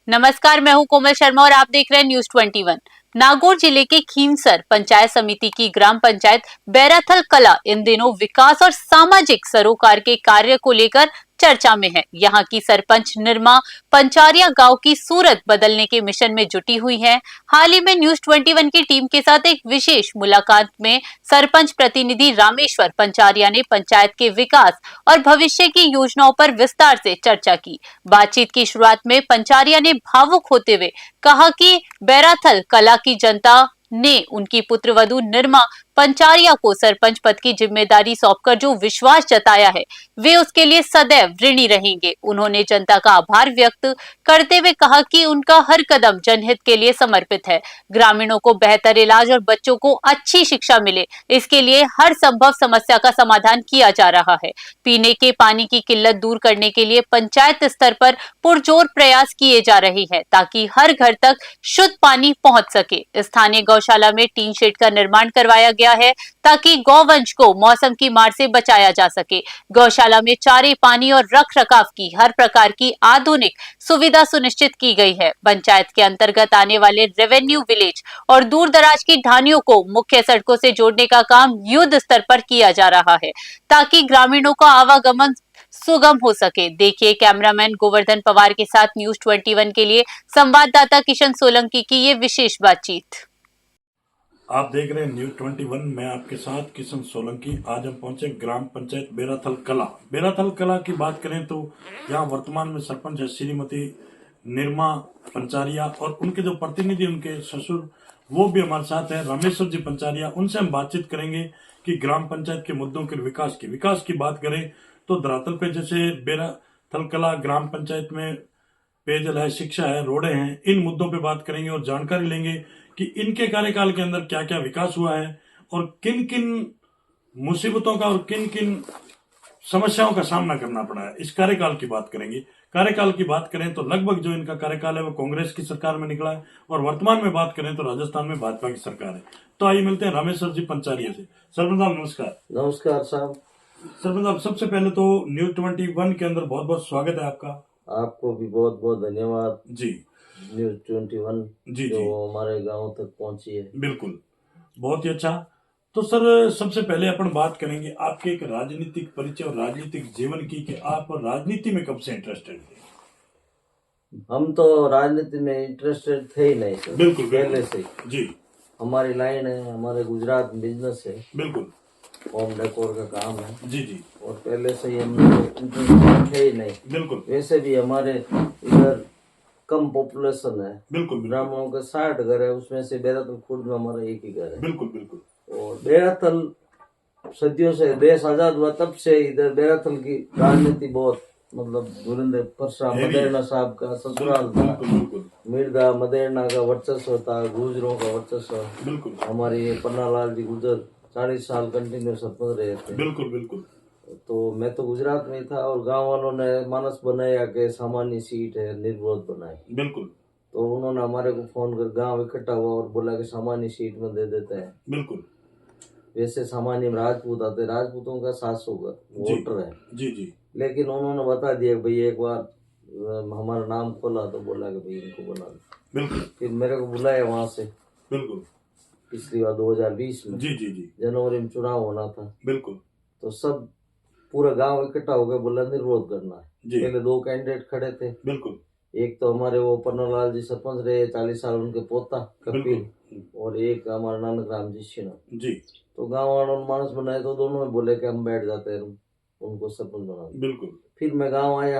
नमस्कार, मैं हूं कोमल शर्मा और आप देख रहे हैं न्यूज़ 21। नागौर जिले के खींवसर पंचायत समिति की ग्राम पंचायत बैराथल कला इन दिनों विकास और सामाजिक सरोकार के कार्य को लेकर चर्चा में है। यहाँ की सरपंच निर्मा पंचारिया गांव की सूरत बदलने के मिशन में जुटी हुई है। हाल ही में न्यूज़ 21 की टीम के साथ एक विशेष मुलाकात में सरपंच प्रतिनिधि रामेश्वर पंचारिया ने पंचायत के विकास और भविष्य की योजनाओं पर विस्तार से चर्चा की। बातचीत की शुरुआत में पंचारिया ने भावुक होते हुए कहा कि बैराथल कला की जनता ने उनकी पुत्रवधू निर्मा पंचारिया को सरपंच पद की जिम्मेदारी सौंपकर जो विश्वास जताया है, वे उसके लिए सदैव ऋणी रहेंगे। उन्होंने जनता का आभार व्यक्त करते हुए कहा कि उनका हर कदम जनहित के लिए समर्पित है। ग्रामीणों को बेहतर इलाज और बच्चों को अच्छी शिक्षा मिले, इसके लिए हर संभव समस्या का समाधान किया जा रहा है। पीने के पानी की किल्लत दूर करने के लिए पंचायत स्तर पर पुरजोर प्रयास किए जा रहे हैं ताकि हर घर तक शुद्ध पानी पहुंच सके। स्थानीय गौशाला में टीन शेड का निर्माण करवाया गया है ताकि गौवंश को मौसम की मार से बचाया जा सके। गौशाला में चारे, पानी और रख रखाव की हर प्रकार की आधुनिक सुविधा सुनिश्चित की गई है। पंचायत के अंतर्गत आने वाले रेवेन्यू विलेज और दूर दराज की ढानियों को मुख्य सड़कों से जोड़ने का काम युद्ध स्तर पर किया जा रहा है ताकि ग्रामीणों का आवागमन सुगम हो सके। देखिए कैमरामैन गोवर्धन पवार के साथ न्यूज़ 21 के लिए संवाददाता किशन सोलंकी की ये विशेष बातचीत। आप देख रहे हैं न्यूज़ 21। मैं आपके साथ किशन सोलंकी। आज हम पहुंचे ग्राम पंचायत बैराथल कला। बैराथल कला की बात करें तो यहाँ वर्तमान में सरपंच है श्रीमती निर्मा पंचारिया और उनके जो प्रतिनिधि उनके ससुर वो भी हमारे साथ हैं, रामेश्वर जी पंचारिया। उनसे हम बातचीत करेंगे कि ग्राम पंचायत के मुद्दों के विकास की बात करें तो धरातल पे जैसे बैराथल कला ग्राम पंचायत में पेयजल है, शिक्षा है, रोडें हैं, इन मुद्दों पे बात करेंगे और जानकारी लेंगे कि इनके कार्यकाल के अंदर क्या क्या विकास हुआ है और किन किन मुसीबतों का और किन किन समस्याओं का सामना करना पड़ा है। इस कार्यकाल की बात करेंगे। कार्यकाल की बात करें तो लगभग जो इनका कार्यकाल है वो कांग्रेस की सरकार में निकला है और वर्तमान में बात करें तो राजस्थान में भाजपा की सरकार है। तो आइए मिलते हैं रामेश्वर जी पंचारिया से। सरपंच साहब नमस्कार। नमस्कार साहब। सरपंच साहब सबसे पहले तो न्यूज़ 21 के अंदर बहुत बहुत स्वागत है आपका। आपको भी बहुत बहुत धन्यवाद जी। न्यूज़ 21 जी जो जी हमारे गांव तक पहुंची है। बिल्कुल, बहुत ही अच्छा। तो सर सबसे पहले अपन बात करेंगे आपके एक राजनीतिक परिचय और राजनीतिक जीवन की कि आप राजनीति में कब से इंटरेस्टेड थे? हम तो राजनीति में इंटरेस्टेड थे ही नहीं सर। बिल्कुल पहले से जी। हमारी लाइन है, हमारे गुजरात में बिजनेस है, बिल्कुल होम डेकोर का काम है जी जी। और पहले से ही हम इंटरेस्टेड थे ही नहीं। बिल्कुल वैसे भी हमारे इधर कम पॉपुलेशन है, बिल्कुल ग्रामीणों के 60 घर है, उसमें से बैराथल खुर्द में हमारा एक ही घर है। बिल्कुल बिल्कुल। और बैराथल सदियों से देश आजाद हुआ तब से इधर बैराथल की राजनीति बहुत मतलब धुरंधर परसा मदेरना साहब का ससुराल था। बिल्कुल मिर्जा मदेरना का वर्चस्व था, गुजरों का वर्चस्व। बिल्कुल हमारी पन्नालाल जी गुजर 40 साल कंटिन्यू सरपंच रहे थे। बिल्कुल बिल्कुल। तो मैं तो गुजरात में ही था और गांव वालों ने मानस बनाया कि सामान्य सीट है, निर्विरोध बनाए। बिल्कुल तो उन्होंने हमारे को फोन कर गांव इकट्ठा हुआ और बोला कि सामान्य सीट में दे देते हैं। बिल्कुल। वैसे सामान्य में राजपूत आते, राजपूतों का 700 वोटर है जी जी। लेकिन उन्होंने बता दिया भाई एक बार हमारा नाम खोला तो बोला कि भाई इनको बना दो। बिल्कुल। फिर मेरे को बुलाया वहां से। बिल्कुल। पिछली बार 2020 में जी जी जी। जनवरी में चुनाव होना था। बिल्कुल। तो सब पूरा गांव इकट्ठा हो गया, बोला निर्विरोध करना है। पहले 2 कैंडिडेट खड़े थे। बिल्कुल। एक तो हमारे वो पन्नालाल जी सरपंच रहे 40 साल, उनके पोता कपिल, और एक हमारा नानक राम जी सिन्हा जी। तो गाँव वालों ने मानस बनाए तो दोनों ने बोले कि हम बैठ जाते हैं, उनको सरपंच बना दो। बिल्कुल। फिर मैं गांव आया,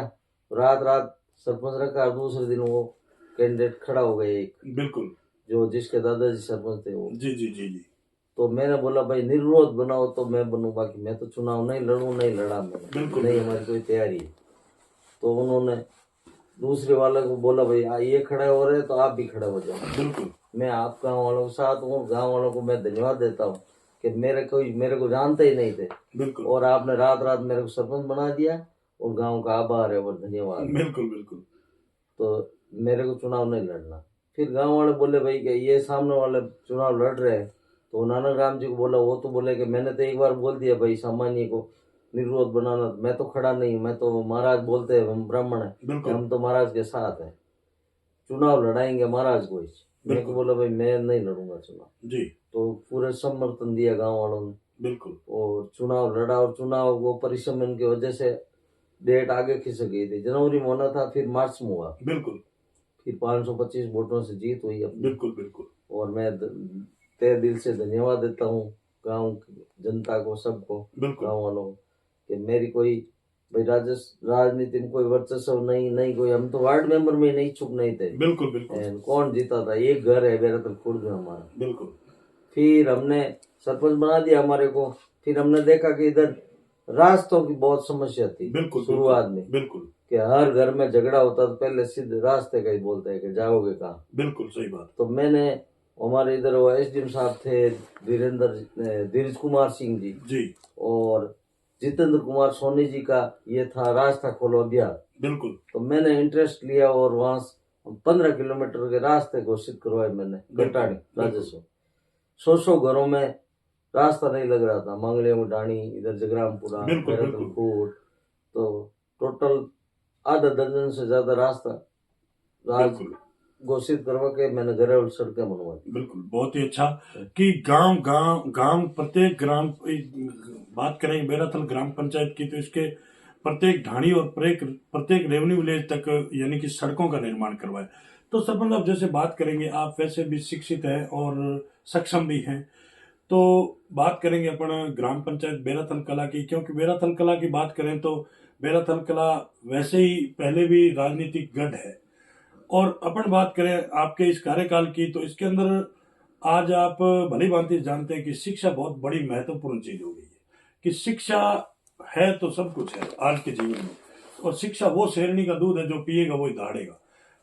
रात सरपंच रखा, दूसरे दिन वो कैंडिडेट खड़ा हो गया एक। बिल्कुल। जो जिसके दादाजी सरपंच थे वो। जी जी जी जी। तो मैंने बोला भाई निर्विरोध बनाओ तो मैं बनूं, बाकी मैं तो चुनाव नहीं लड़ूं, नहीं लड़ा मैंने। बिल्कुल नहीं हमारी कोई तैयारी है। तो उन्होंने दूसरे वाले को बोला भाई ये खड़े हो रहे तो आप भी खड़े हो जाओ। बिल्कुल। मैं आप गाँव वालों के साथ हूँ, गाँव वालों को मैं धन्यवाद देता हूँ कि मेरे को जानते ही नहीं थे। बिल्कुल। और आपने रात मेरे को सरपंच बना दिया और गांव का आभार है और धन्यवाद। बिल्कुल बिल्कुल। तो मेरे को चुनाव नहीं लड़ना। फिर गांव वाले बोले भाई कि ये सामने वाले चुनाव लड़ रहे हैं। तो नानक राम जी को बोला, वो तो बोले कि मैंने तो एक बार बोल दिया भाई सामान्य को निर्विरोध बनाना, मैं तो खड़ा नहीं, मैं तो महाराज बोलते हैं हम ब्राह्मण है, हम तो महाराज के साथ है। चुनाव लड़ाएंगे महाराज को। मेरे को बोला भाई मैं नहीं लड़ूंगा चुनाव, जी तो पूरे समर्थन दिया गांव वालों ने बिल्कुल और चुनाव लड़ा। और चुनाव वो परिश्रम की वजह से डेट आगे खिसक गई थी, जनवरी में होना था, फिर मार्च में हुआ, बिल्कुल फिर 525 वोटों से जीत हुई अपनी। बिल्कुल बिल्कुल और मैं तहे दिल से धन्यवाद देता हूँ गांव की जनता को, सबको, बिल्कुल गांव वालों को, कि मेरी कोई भाई राजनीति में कोई वर्चस्व नहीं कोई, हम तो वार्ड मेंबर में नहीं इच्छुक नहीं थे। बिल्कुल बिल्कुल कौन जीता था, एक घर है बेरतल खुर्द में हमारा। बिल्कुल फिर हमने सरपंच बना दिया हमारे को। फिर हमने देखा कि इधर रास्तों की बहुत समस्या थी बिल्कुल शुरुआत में, बिल्कुल कि हर घर में झगड़ा होता तो पहले सीधे रास्ते का ही बोलते हैं कि जाओगे कहाँ। बिल्कुल सही बात। तो मैंने, हमारे इधर वो एसडीएम साहब थे धीरज कुमार सिंह जी और जितेंद्र कुमार सोनी जी का ये था रास्ता खोलो अभियान। बिल्कुल तो मैंने इंटरेस्ट लिया और वहां 15 किलोमीटर के रास्ते घोषित करवाए मैंने, घटाड़ी राजस्व। 100 घरों में रास्ता नहीं लग रहा था, मंगले डाणी, इधर जगरामपुरा, बैरतलकोट, तो टोटल आधा दर्जन से ज्यादा रास्ता घोषित करवा के मैंने घरेलू सड़कें बनवा दी। बिल्कुल बहुत ही अच्छा कि गांव प्रत्येक ग्राम, बात करें बेराथल ग्राम पंचायत की, तो इसके प्रत्येक ढाणी और प्रत्येक रेवेन्यू विलेज तक यानी कि सड़कों का निर्माण करवाए। तो सरपंच आप जैसे बात करेंगे, आप वैसे भी शिक्षित हैं और सक्षम भी हैं, तो बात करेंगे अपन ग्राम पंचायत बेराथल कला की, क्योंकि बेराथल कला की बात करें तो बेराथल कला वैसे ही पहले भी राजनीतिक गढ़ है। और अपन बात करें आपके इस कार्यकाल की, तो इसके अंदर आज आप भली भांति जानते हैं कि शिक्षा बहुत बड़ी महत्वपूर्ण चीज हो गई है, कि शिक्षा है तो सब कुछ है आज के जीवन में, और शिक्षा वो शेरनी का दूध है जो पिएगा वही दहाड़ेगा।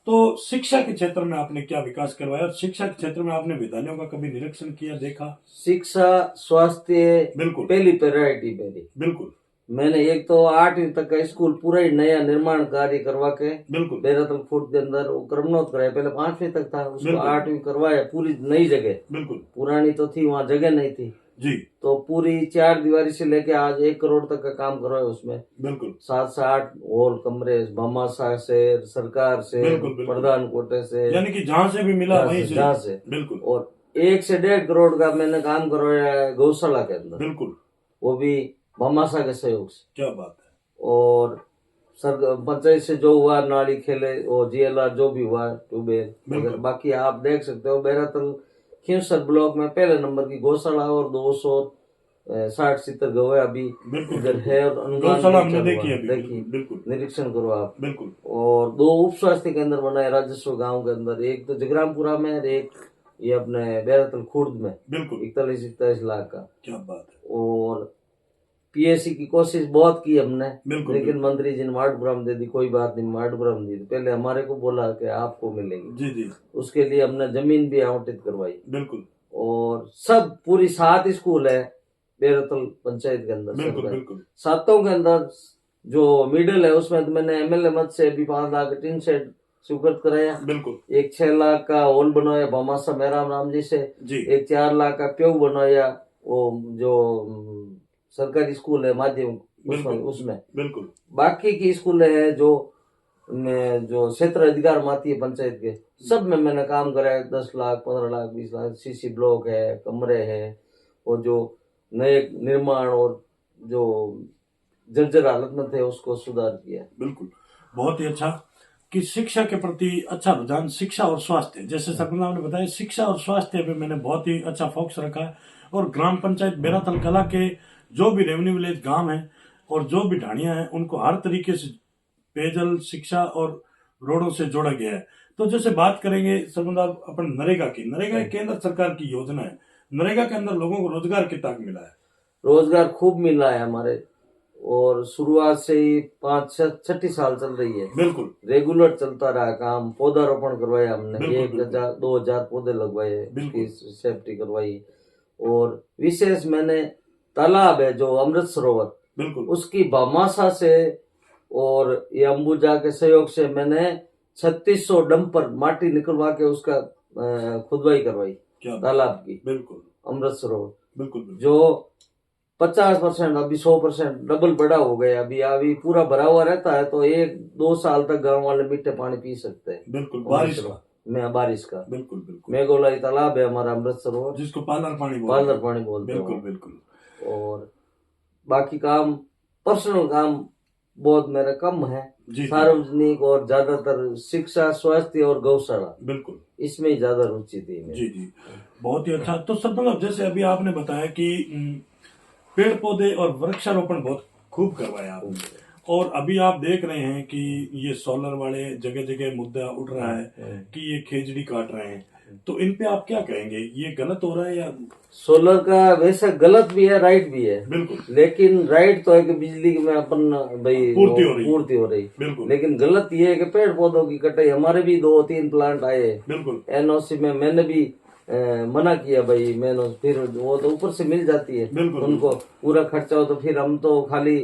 तो शिक्षा के क्षेत्र में आपने क्या विकास करवाया, और शिक्षा के क्षेत्र में आपने विद्यालयों का कभी निरीक्षण किया, देखा? शिक्षा, स्वास्थ्य बिल्कुल पहली प्रायोरिटी मेरी। बिल्कुल मैंने एक तो 8वीं तक का स्कूल पूरा ही नया निर्माण कार्य करवा के बिल्कुल बेराथल फोर्ट के अंदर वो क्रमनोत कराया। पहले 5वीं तक था, उसको 8वीं करवाया, पूरी नई जगह। बिल्कुल पुरानी तो थी, वहाँ जगह नहीं थी जी, तो पूरी 4 दीवारी से लेके आज 1 करोड़ तक का काम करवाया उसमें। बिल्कुल 7 से 8 हॉल कमरे, भामाशाह से, सरकार से, प्रधान कोटे से, यानी कि जहाँ से भी मिला वहीं से, जहाँ से। बिल्कुल। और 1 से 1.5 करोड़ का मैंने काम करवाया है गौशाला के अंदर, बिल्कुल, वो भी भामाशाह के सहयोग से। क्या बात है। और पंचायत से जो हुआ, नाली खेले, वो जीएलआर जो भी हुआ, ट्यूबवेल, बाकी आप देख सकते हो बेराथल खींवसर ब्लॉक में पहले नंबर की गौशाला और 260-70 गौएं अभी इधर है। और गौशाला हमने देखी, बिल्कुल निरीक्षण करो आप। बिल्कुल। और 2 उप स्वास्थ्य केंद्र बनाए राजस्व गांव के अंदर, एक तो जगरामपुरा में और एक ये अपने बेराथल खुर्द में, बिल्कुल 41-41 लाख का। क्या बात है। और पीएससी की कोशिश बहुत की हमने, लेकिन मंत्री जी ने माडपुरम दे दी, कोई बात नहीं, माडपुरम दी। पहले हमारे को बोला कि आपको मिलेगी, जी जी, उसके लिए हमने जमीन भी आवंटित करवाई। बिल्कुल। और सब पूरी 7 स्कूल है बेराथल पंचायत के अंदर, बिल्कुल 7 के अंदर जो मिडिल है उसमें तो मैंने एमएलए मत से अभी 5 लाख का टीन शेड स्वीकृत कराया। बिल्कुल। एक 6 लाख का हॉल बनवाया भामाशाह मेहराम राम जी से जी। एक 4 लाख का प्यू बनवाया, वो जो सरकारी स्कूल है माध्यमिक उसमें। बिल्कुल। बाकी की स्कूल है जो क्षेत्र अधिकार में आती है पंचायत के, सब में मैंने काम कराया। 10 लाख, 15 लाख, 20 लाख, सीसी ब्लॉक है, कमरे हैं, और जो नए निर्माण और जो जर्जर हालत में थे उसको सुधार किया। बिल्कुल, बहुत ही अच्छा कि शिक्षा के प्रति अच्छा रुझान। शिक्षा और स्वास्थ्य, जैसे सरपंच ने बताया, शिक्षा और स्वास्थ्य पे मैंने बहुत ही अच्छा फोकस रखा है। और ग्राम पंचायत बेराथल कला के जो भी रेवेन्यू विलेज गांव हैं और जो भी ढाणियां हैं, उनको हर तरीके से पेयजल, शिक्षा और रोडों से जोड़ा गया है। तो जैसे बात करेंगे सरपंच अपन नरेगा की, नरेगा एक केंद्र सरकार की योजना है। नरेगा के अंदर लोगों को रोजगार कितना मिला है? रोजगार खूब मिला है हमारे, और शुरुआत से ही 5-6 साल चल रही है। बिल्कुल रेगुलर चलता रहा काम। पौधारोपण करवाया हमने, 1,000-2,000 पौधे लगवाए, सेफ्टी करवाई। और विशेष मैंने तालाब है जो अमृत सरोवर, बिल्कुल उसकी भामाशाह से और ये अंबुजा के सहयोग से मैंने 3600 डंपर माटी निकलवा के उसका खुदवाई करवाई तालाब की। बिल्कुल अमृत सरोवर, बिल्कुल जो 50%, अभी 100% डबल बड़ा हो गया। अभी पूरा भरा हुआ रहता है तो 1-2 साल तक गांव वाले मीठे पानी पी सकते हैं। बिल्कुल, बारिश का। बारिश का बिल्कुल बिल्कुल, मेघोलाई तालाब है हमारा अमृतसर, और जिसको पालर पानी बोलते पालर हैं। पानी बोलते हैं। बिल्कुल बिल्कुल। और बाकी काम, पर्सनल काम बहुत मेरा कम है। जी सार्वजनिक और ज्यादातर शिक्षा, स्वास्थ्य और गौशाला, बिल्कुल, इसमें ही ज्यादा रुचि थी मेरी। जी जी, बहुत ही अच्छा। तो सर मतलब जैसे अभी आपने बताया कि पेड़ पौधे और वृक्षारोपण बहुत खूब करवाया आपने, और अभी आप देख रहे हैं कि ये सोलर वाले जगह जगह मुद्दा उठ रहा है कि ये खेजड़ी काट रहे हैं, तो इन पे आप क्या कहेंगे? ये गलत हो रहा है या? सोलर का वैसे गलत भी है, राइट भी है। बिल्कुल, लेकिन राइट तो है कि बिजली में अपन भाई पूर्ति हो रही है। पूर्ति हो रही। बिल्कुल लेकिन गलत ये है कि पेड़ पौधों की कटाई, हमारे भी 2-3 प्लांट आए बिल्कुल, एनओसी में, मैंने भी मना किया भाई। मैंने फिर वो तो ऊपर से मिल जाती है बिल्कुल, उनको, पूरा खर्चा हो, तो फिर हम तो खाली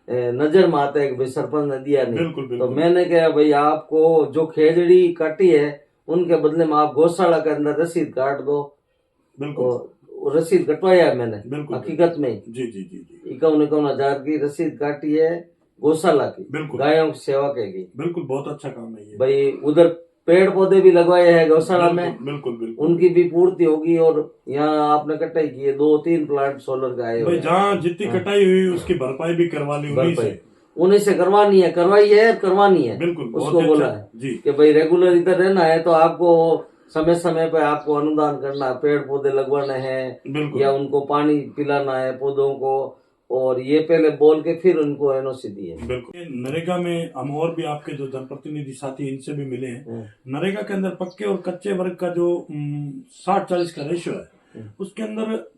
नजर में आता है कि भाई सरपंच ने दिया नहीं। बिल्कुल तो बिल्कुल, मैंने कहा भाई आपको जो खेजड़ी काटी है उनके बदले में आप गौशाला के अंदर रसीद काट दो। बिल्कुल वो रसीद कटवाया है मैंने, बिल्कुल, हकीकत में जी जी जी जी, 51,000 की रसीद काटी है गौशाला की, बिल्कुल गायों की सेवा की। बिल्कुल, बहुत अच्छा काम है ये। भाई उधर पेड़ पौधे भी लगवाए हैं गौशाला में, बिल्कुल बिल्कुल बिल्कुल, उनकी भी पूर्ति होगी। और यहाँ आपने कटाई की है, 2-3 प्लांट सोलर का आए हुए भाई हैं। जहाँ जितनी कटाई हुई उसकी भरपाई भी करवा ली उन्हीं से। उन्हीं से करवानी है, करवाई है, करवानी है। बिल्कुल, बहुत उसको ही बोला अच्छा, है जी कि भाई रेगुलर इधर रहना है तो आपको समय समय पे आपको अनुदान करना है, पेड़ पौधे लगवाने हैं बिल्कुल, या उनको पानी पिलाना है पौधों को, और ये पहले बोल के फिर उनको एनओसी दी है। बिल्कुल। नरेगा में हम और भी आपके जो जनप्रतिनिधि साथी इनसे भी मिले हैं, नरेगा के अंदर पक्के और कच्चे वर्ग का जो 60-40 का रेशियो है, उसके अंदर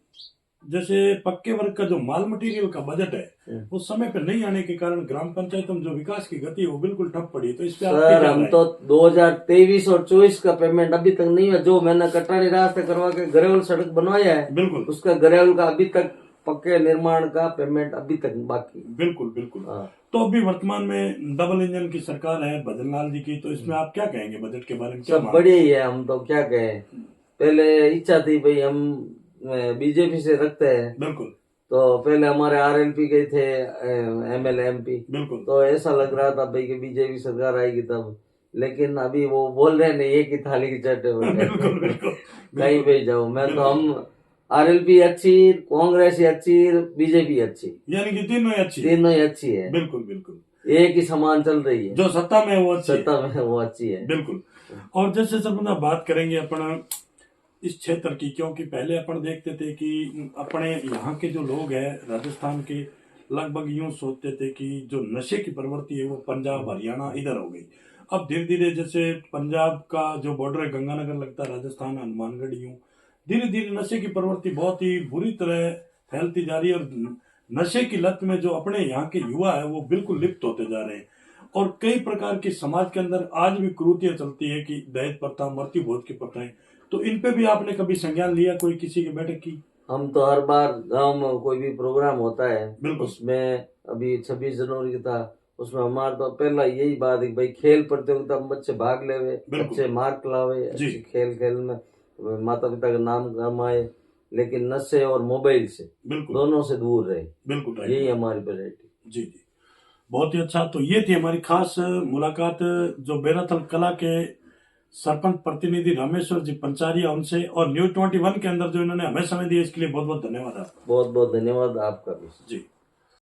जैसे पक्के वर्ग का जो माल मटेरियल का बजट है वो समय पर नहीं आने के कारण ग्राम पंचायतों में जो विकास की गति है वो बिल्कुल ठप पड़ी है। तो इस पे आपकी सर क्या हम राय? तो 2023 और 24 का पेमेंट अभी तक नहीं हुआ। जो मैंने कटानी रास्ते करवा के ग्रेवल सड़क बनवाया है, बिल्कुल उसका ग्रेवल का अभी तक, पक्के निर्माण का पेमेंट अभी तक बाकी। बिल्कुल बिल्कुल। हाँ। तो अभी वर्तमान में डबल इंजन की सरकार है भजनलाल जी की, तो इसमें आप क्या कहेंगे? बजट के बारे में क्या सब मानते बढ़िया ही है, हम तो क्या कहें। पहले इच्छा थी भाई हम बीजेपी से रखते हैं, हैं? बिल्कुल तो पहले हमारे आरएलपी गए थे एमएलए एमपी, बिल्कुल, तो ऐसा लग रहा था भाई कि बीजेपी सरकार आएगी तब। लेकिन अभी वो बोल रहे नहीं, एक ही थाली की चट्टे बिल्कुल बिल्कुल, कहीं पे जाओ मैं तो, हम आरएलपी अच्छी, कांग्रेस ही अच्छी, बीजेपी अच्छी, यानी कि तीनों ही अच्छी, तीनों ही अच्छी है, बिल्कुल बिल्कुल, एक ही समान चल रही है। जो सत्ता में है वो अच्छी है। सत्ता में वो अच्छी है, बिल्कुल। और जैसे सर मतलब बात करेंगे अपन इस क्षेत्र की, क्योंकि पहले अपन देखते थे कि अपने यहाँ के जो लोग हैं राजस्थान के लगभग यूं सोचते थे कि जो नशे की प्रवृत्ति है वो पंजाब हरियाणा इधर हो गई। अब धीरे धीरे जैसे पंजाब का जो बॉर्डर है गंगानगर लगता है, राजस्थान हनुमानगढ़, यूं धीरे धीरे नशे की प्रवृत्ति बहुत ही बुरी तरह फैलती जा रही है, और नशे की लत में जो अपने यहाँ के युवा है वो बिल्कुल लिप्त होते जा रहे हैं। और कई प्रकार की समाज के अंदर आज भी कुरीतियां चलती है कि दहेज प्रथा, मृत्यु भोज की प्रथाएं, तो इन पे भी आपने कभी संज्ञान लिया कोई किसी की बैठक की? हम तो हर बार गांव में कोई भी प्रोग्राम होता है बिल्कुल, उसमें, अभी 26 जनवरी का था, उसमें हमारा तो पहला यही बात है कि भाई खेल प्रतियोगिता में बच्चे भाग लेवे, बिल्कुल। अच्छे मार्क लावे, जी। अच्छे खेल में माता पिता का नाम कमाए, लेकिन नशे और मोबाइल से बिल्कुल दोनों से दूर रहे, बिल्कुल राइट। यही हमारी प्रायोरिटी। जी जी, बहुत ही अच्छा। तो ये थी हमारी खास मुलाकात जो बेराथल कला के सरपंच प्रतिनिधि रामेश्वर जी पंचारिया उनसे, और न्यूज 21 के अंदर जो इन्होंने हमें समय दिया इसके लिए बहुत बहुत धन्यवाद आपका। बहुत बहुत धन्यवाद आपका भी। जी।